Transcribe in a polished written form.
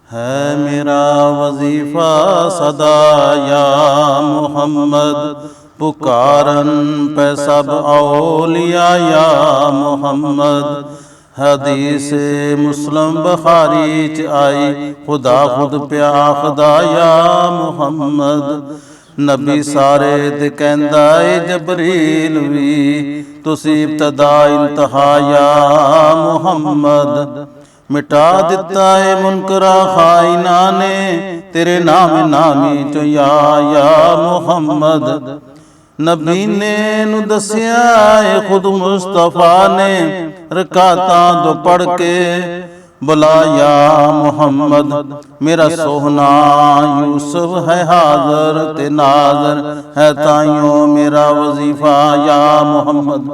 है मेरा वजीफा सदा या मोहम्मद, पुकारन पे सब औलिया या मोहम्मद। हदीस मुस्लिम बुखारी च आई, खुदा खुद प्या आखदा या मोहम्मद। नबी सारे ते कहंदा ए जबरील भी, तुसी इब्तदा इंतहा या मोहम्मद। मिटा दिता है मुनकरा खाइना ने, तेरे नाम नामी चो या मोहम्मद। नबी ने नू दसिया है खुद मुस्तफा ने, रकातां दो पढ़ के बुलाया मोहम्मद। मेरा सोहना यूसुफ है हाज़र ते नाज़र, है ताइयों मेरा वजीफा या मोहम्मद।